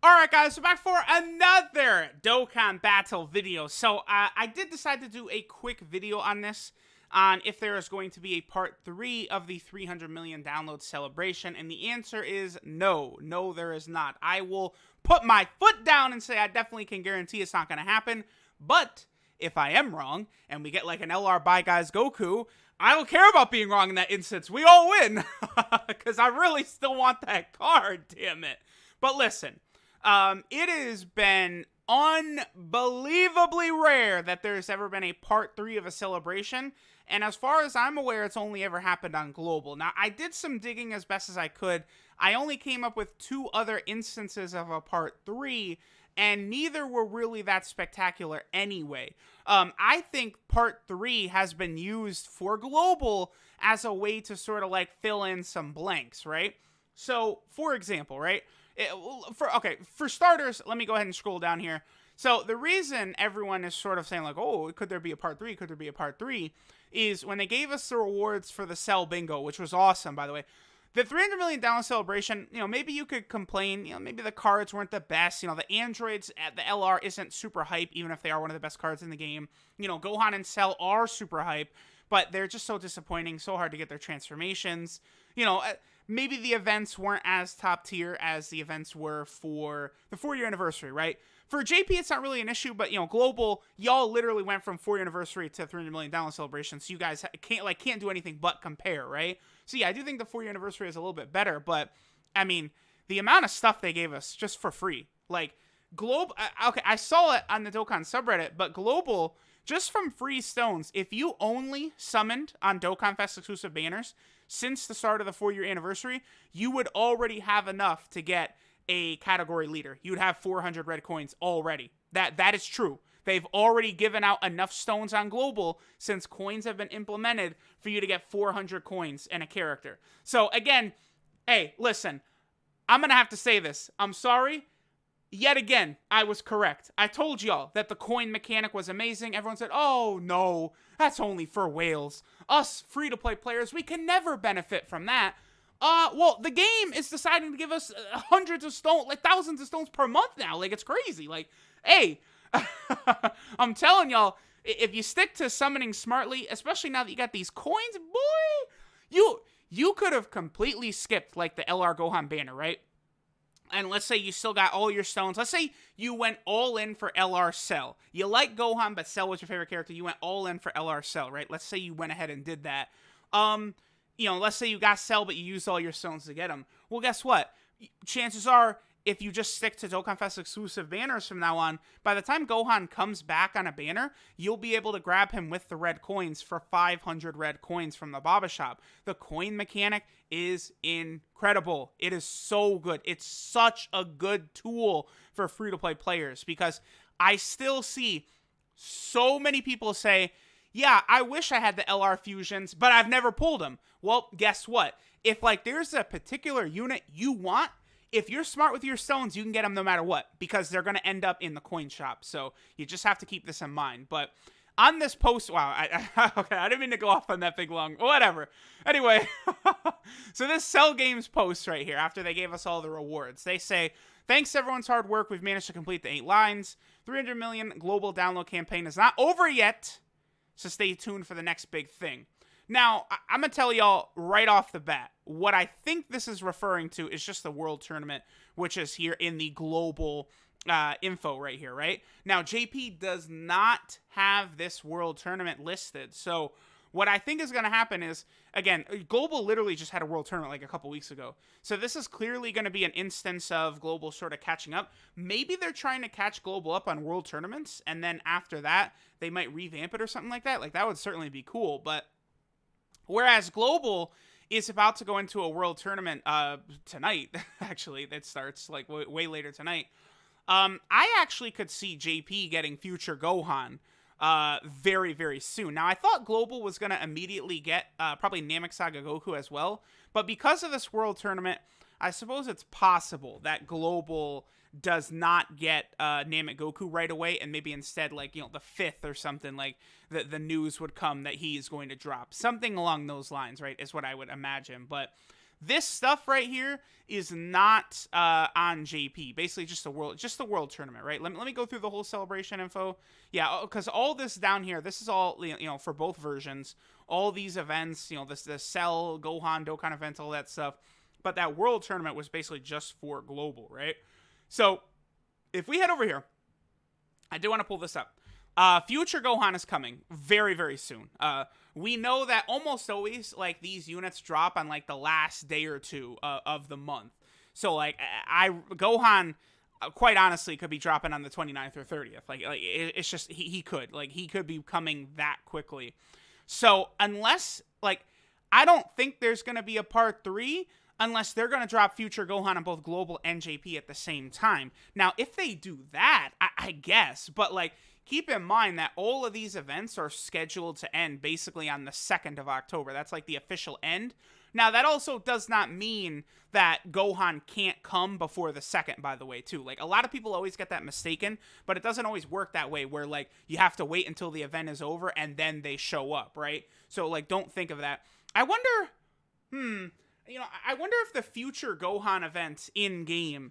Alright guys, so back for another Dokkan battle video. So I did decide to do a quick video on this, on if there is going to be a part 3 of the 300 million download celebration, and the answer is no. No, there is not. I will put my foot down and say I definitely can guarantee it's not going to happen, but if I am wrong, and we get like an LR Bye Guys Goku, I don't care about being wrong in that instance. We all win, because I really still want that card, damn it. But listen. It has been unbelievably rare that there's ever been a part 3 of a celebration, and as far as I'm aware, it's only ever happened on Global. Now, I did some digging as best as I could. I only came up with 2 other instances of a part 3, and neither were really that spectacular anyway. I think part 3 has been used for Global as a way to sort of like fill in some blanks, right? So, for example, right? For starters, let me go ahead and scroll down here. So the reason everyone is sort of saying like, oh, could there be a part 3? Could there be a part 3? Is when they gave us the rewards for the Cell Bingo, which was awesome, by the way. The 300 million download celebration, maybe you could complain, maybe the cards weren't the best. The androids at the LR isn't super hype, even if they are one of the best cards in the game. Gohan and Cell are super hype, but they're just so disappointing, so hard to get their transformations. Maybe the events weren't as top tier as the events were for the 4-year anniversary, right? For JP, it's not really an issue, but, Global, y'all literally went from 4-year anniversary to 300 million download celebration, so you guys can't do anything but compare, right? So, yeah, I do think the 4-year anniversary is a little bit better, but, I mean, the amount of stuff they gave us just for free, like, Global, okay, I saw it on the Dokkan subreddit, but Global, just from free stones, if you only summoned on Dokkan Fest exclusive banners, since the start of the 4-year anniversary, you would already have enough to get a category leader. You would have 400 red coins already. That is true. They've already given out enough stones on Global since coins have been implemented for you to get 400 coins and a character. So again, hey, listen, I'm going to have to say this. I'm sorry. Yet again, I was correct. I told y'all that the coin mechanic was amazing. Everyone said, oh no, that's only for whales. Us free-to-play players, we can never benefit from that. Well, the game is deciding to give us hundreds of stones, like thousands of stones per month now. Like, it's crazy. Like, hey, I'm telling y'all, if you stick to summoning smartly, especially now that you got these coins, boy, you could have completely skipped, like, the LR Gohan banner, right? And let's say you still got all your stones. Let's say you went all in for LR Cell. You like Gohan, but Cell was your favorite character. You went all in for LR Cell, right? Let's say you went ahead and did that. Let's say you got Cell, but you used all your stones to get him. Well, guess what? Chances are, if you just stick to Dokkan Fest exclusive banners from now on, by the time Gohan comes back on a banner, you'll be able to grab him with the red coins for 500 red coins from the Baba Shop. The coin mechanic is incredible. It is so good. It's such a good tool for free-to-play players because I still see so many people say, yeah, I wish I had the LR fusions, but I've never pulled them. Well, guess what? If there's a particular unit you want, if you're smart with your stones, you can get them no matter what, because they're going to end up in the coin shop. So you just have to keep this in mind. But on this post, wow, okay, I didn't mean to go off on that big long, whatever. Anyway, so this Cell Games post right here, after they gave us all the rewards, they say, thanks to everyone's hard work, we've managed to complete the 8 lines. 300 million global download campaign is not over yet, so stay tuned for the next big thing. Now, I'm going to tell y'all right off the bat, what I think this is referring to is just the World Tournament, which is here in the global info right here, right? Now, JP does not have this World Tournament listed, so what I think is going to happen is, again, Global literally just had a World Tournament like a couple weeks ago, so this is clearly going to be an instance of Global sort of catching up. Maybe they're trying to catch Global up on World Tournaments, and then after that, they might revamp it or something like that. Like, that would certainly be cool, but whereas Global is about to go into a World Tournament tonight, actually, that starts like way later tonight. I actually could see JP getting future Gohan very, very soon. Now, I thought Global was going to immediately get probably Namek Saga Goku as well, but because of this World Tournament, I suppose it's possible that Global does not get Namek Goku right away, and maybe instead, like, the 5th or something, like, the news would come that he is going to drop. Something along those lines, right, is what I would imagine. But This stuff right here is not on JP. Basically, just the world tournament, right? Let me go through the whole celebration info. Yeah, because all this down here, this is all for both versions. All these events, the Cell, Gohan, Dokkan events, all that stuff. But that world tournament was basically just for global, right? So if we head over here, I do want to pull this up. Future Gohan is coming very, very soon. We know that almost always, like, these units drop on, like, the last day or two of the month. So, like, Gohan, quite honestly, could be dropping on the 29th or 30th. Like it's just, he could. Like, he could be coming that quickly. So, unless, like, I don't think there's going to be a part 3 unless they're going to drop Future Gohan on both Global and JP at the same time. Now, if they do that, I guess. But, like, keep in mind that all of these events are scheduled to end basically on the 2nd of October. That's, like, the official end. Now, that also does not mean that Gohan can't come before the 2nd, by the way, too. Like, a lot of people always get that mistaken, but it doesn't always work that way, where, like, you have to wait until the event is over and then they show up, right? So, like, don't think of that. I wonder, I wonder if the future Gohan event in-game,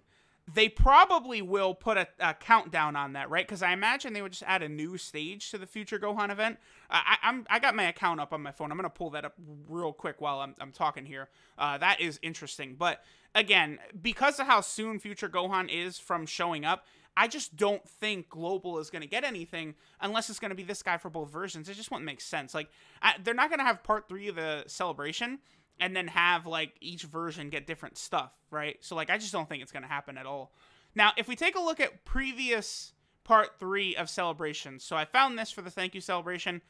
they probably will put a countdown on that, right? Because I imagine they would just add a new stage to the future Gohan event. I got my account up on my phone. I'm going to pull that up real quick while I'm talking here. That is interesting. But again, because of how soon future Gohan is from showing up, I just don't think Global is going to get anything unless it's going to be this guy for both versions. It just wouldn't make sense. Like, they're not going to have part 3 of the celebration and then have, like, each version get different stuff, right? So, like, I just don't think it's going to happen at all. Now, if we take a look at previous part 3 of Celebration, so I found this for the thank you celebration.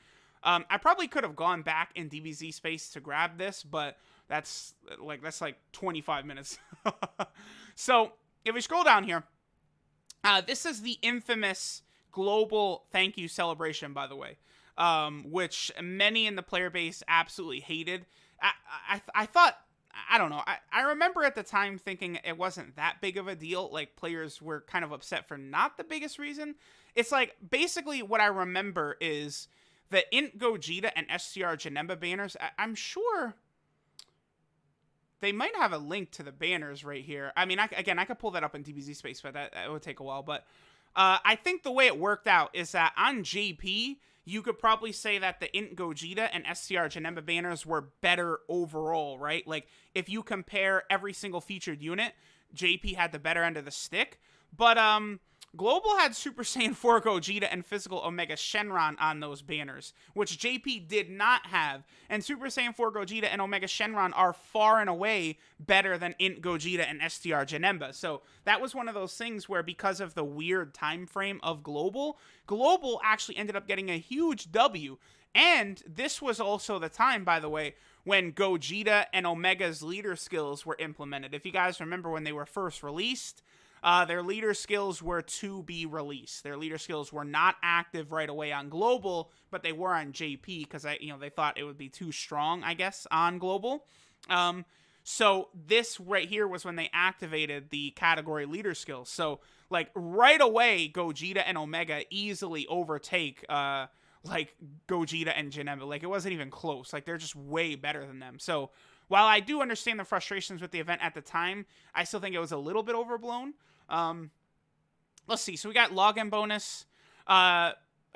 I probably could have gone back in DBZ space to grab this, but that's like 25 minutes. So, if we scroll down here, this is the infamous global thank you celebration, by the way, which many in the player base absolutely hated. I thought, I don't know, I remember at the time thinking it wasn't that big of a deal. Like, players were kind of upset for not the biggest reason. It's like, basically what I remember is the Int Gogeta and SCR Janemba banners. I'm sure they might have a link to the banners right here. I mean, I could pull that up in DBZ space, but that would take a while. But I think the way it worked out is that on JP, you could probably say that the Int Gogeta and SCR Janemba banners were better overall, right? Like, if you compare every single featured unit, JP had the better end of the stick. But Global had Super Saiyan 4 Gogeta and Physical Omega Shenron on those banners, which JP did not have. And Super Saiyan 4 Gogeta and Omega Shenron are far and away better than Int Gogeta and STR Janemba. So that was one of those things where, because of the weird time frame of Global actually ended up getting a huge W. And this was also the time, by the way, when Gogeta and Omega's leader skills were implemented. If you guys remember when they were first released, their leader skills were to be released. Their leader skills were not active right away on Global, but they were on JP because they thought it would be too strong, I guess, on Global. So this right here was when they activated the category leader skills. So, like, right away, Gogeta and Omega easily overtake like Gogeta and Janemba. Like, it wasn't even close. Like, they're just way better than them. So while I do understand the frustrations with the event at the time, I still think it was a little bit overblown. Let's see. So we got login bonus.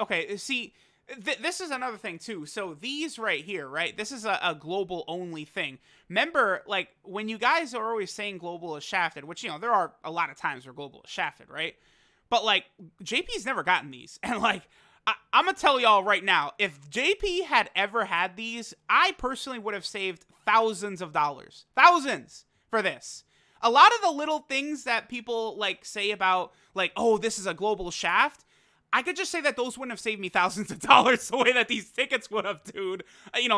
Okay, see, this is another thing too. So these right here, right? This is a global only thing. Remember, like, when you guys are always saying global is shafted, which, there are a lot of times where global is shafted, right? But, like, JP's never gotten these. And, like, I'm gonna tell y'all right now, if JP had ever had these, I personally would have saved thousands of dollars. Thousands for this. A lot of the little things that people, like, say about, like, oh, this is a global shaft, I could just say that those wouldn't have saved me thousands of dollars the way that these tickets would have, dude.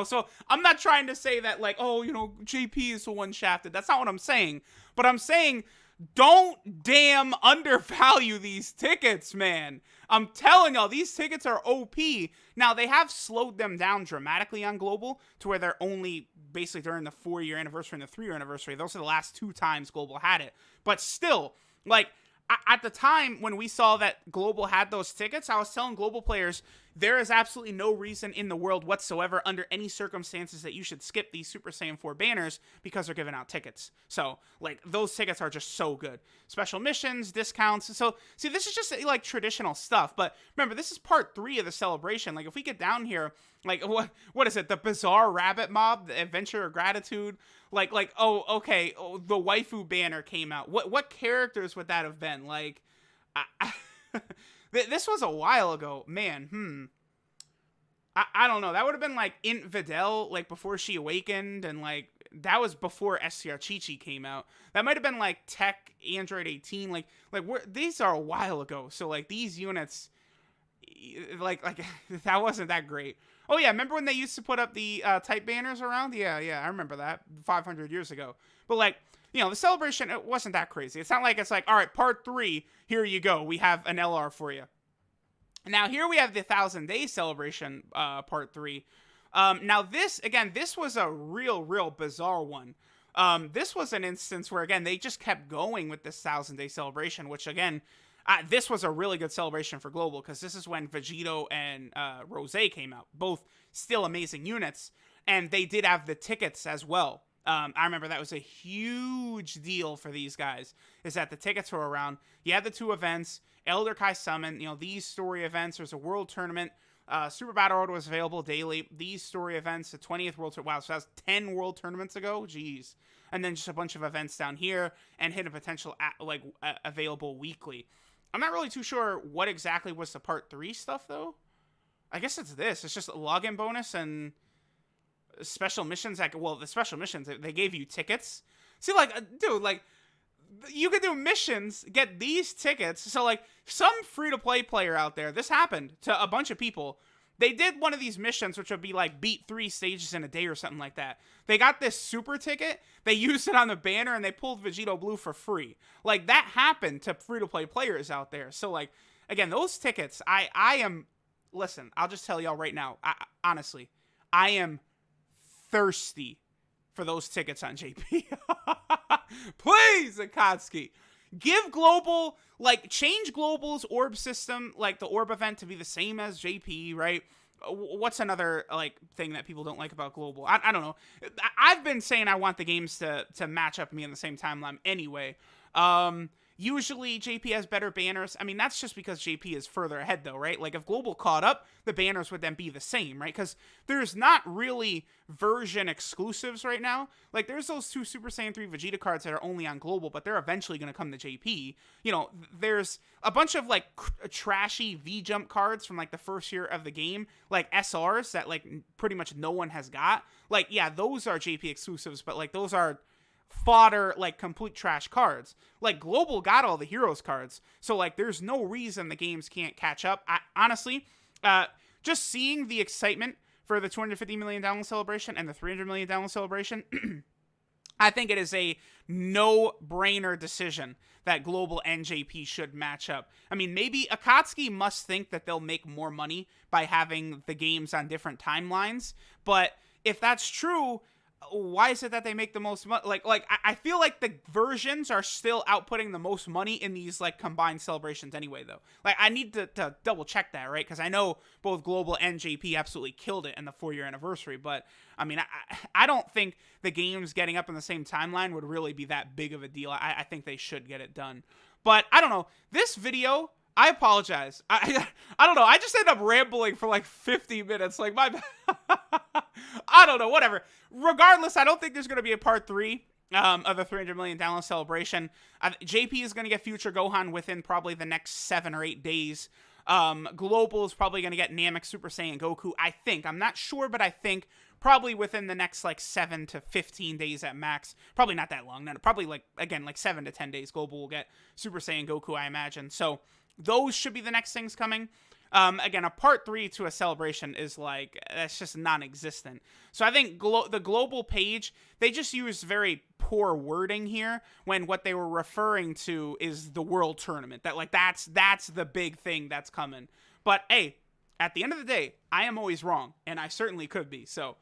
So I'm not trying to say that, like, oh, JP is the one shafted. That's not what I'm saying. But I'm saying, don't damn undervalue these tickets, man. I'm telling y'all, these tickets are OP. Now, they have slowed them down dramatically on Global to where they're only basically during the 4-year anniversary and the 3-year anniversary. Those are the last 2 times Global had it. But still, like, at the time when we saw that Global had those tickets, I was telling Global players, there is absolutely no reason in the world whatsoever, under any circumstances, that you should skip these Super Saiyan 4 banners because they're giving out tickets. So, like, those tickets are just so good. Special missions, discounts. So, see, this is just, like, traditional stuff. But remember, this is part 3 of the celebration. Like, if we get down here, like, what is it? The Bizarre Rabbit Mob? The Adventure of Gratitude? Like, oh, okay, oh, the waifu banner came out. What characters would that have been? Like, this was a while ago. Man, I don't know. That would have been, like, Int Videl, like, before she awakened, and, like, that was before SCR Chi-Chi came out. That might have been, like, Tech Android 18. Like, these are a while ago. So, like, these units, like, that wasn't that great. Oh, yeah, remember when they used to put up the type banners around? Yeah, I remember that 500 years ago. But, like, you know, the celebration, it wasn't that crazy. It's not like it's like, all right, part 3, here you go. We have an LR for you. Now, here we have the 1,000-day celebration, part 3. Now, this was a real bizarre one. This was an instance where, again, they just kept going with this 1,000-day celebration, which, again, this was a really good celebration for Global, because this is when Vegito and Rose came out. Both still amazing units, and they did have the tickets as well. I remember that was a huge deal for these guys, is that the tickets were around. You had the 2 events, Elder Kai Summon, you know, these story events. There's a world tournament. Super Battle Road was available daily. These story events, the 20th World Tournament. Wow, so that was 10 world tournaments ago? Jeez. And then just a bunch of events down here, and hidden potential, available weekly. I'm not really too sure what exactly was the part 3 stuff, though. I guess it's this. It's just a login bonus and special missions. Well, the special missions, they gave you tickets. See, like, dude, like, you could do missions, get these tickets. So, like, some free-to-play player out there, this happened to a bunch of people. They did one of these missions, which would be, like, beat 3 stages in a day or something like that. They got this super ticket, they used it on the banner, and they pulled Vegito Blue for free. Like, that happened to free-to-play players out there. So, like, again, those tickets, I am... Listen, I'll just tell y'all right now, honestly, I am thirsty for those tickets on JP. Please, Akatsuki, give Global, like, change Global's orb system, like the orb event, to be the same as JP, right? What's another, like, thing that people don't like about Global? I don't know. I've been saying I want the games to match up me in the same timeline anyway. Usually JP has better banners. I mean, that's just because JP is further ahead, though, right? Like, if Global caught up, the banners would then be the same, right? Because there's not really version exclusives right now. Like, there's those 2 Super Saiyan 3 Vegeta cards that are only on Global, but they're eventually going to come to JP. You know, there's a bunch of, like, trashy V-Jump cards from, like, the first year of the game, like SRs that, like, pretty much no one has got. Like, yeah, those are JP exclusives, but, like, those are fodder, like, complete trash cards. Like, Global got all the heroes cards, so, like, there's no reason the games can't catch up. Honestly, just seeing the excitement for the 250 million download celebration and the 300 million download celebration, I think it is a no-brainer decision that Global and JP should match up. I mean, maybe Akatsuki must think that they'll make more money by having the games on different timelines, but if that's true, why is it that they make the most money? Like I feel like the versions are still outputting the most money in these, like, combined celebrations anyway, though. Like, I need to double check that, right? Because I know both Global and JP absolutely killed it in the 4-year anniversary, but I mean, I don't think the games getting up in the same timeline would really be that big of a deal. I think they should get it done. But I don't know. This video, I apologize. I don't know. I just ended up rambling for like 50 minutes. Like, my I don't know. Whatever. Regardless, I don't think there's going to be a part 3 of the 300 million download celebration. JP is going to get Future Gohan within probably the next 7 or 8 days. Global is probably going to get Namek Super Saiyan Goku, I think. I'm not sure, but I think probably within the next, like, 7 to 15 days at max. Probably not that long. No, probably, like, again, like 7 to 10 days, Global will get Super Saiyan Goku, I imagine. So those should be the next things coming. Again, a part 3 to a celebration is, like, that's just non-existent. So I think the Global page, they just use very poor wording here when what they were referring to is the World Tournament. That, like, that's the big thing that's coming. But, hey, at the end of the day, I am always wrong, and I certainly could be, so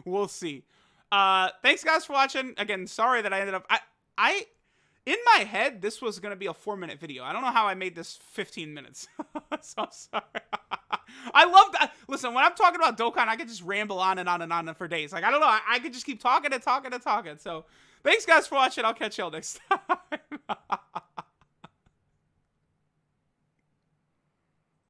we'll see. Thanks, guys, for watching. Again, sorry that I ended up... In my head, this was going to be a 4-minute video. I don't know how I made this 15 minutes. So I'm sorry. I love that. Listen, when I'm talking about Dokkan, I could just ramble on and on and on for days. Like, I don't know. I could just keep talking and talking and talking. So thanks, guys, for watching. I'll catch y'all next time.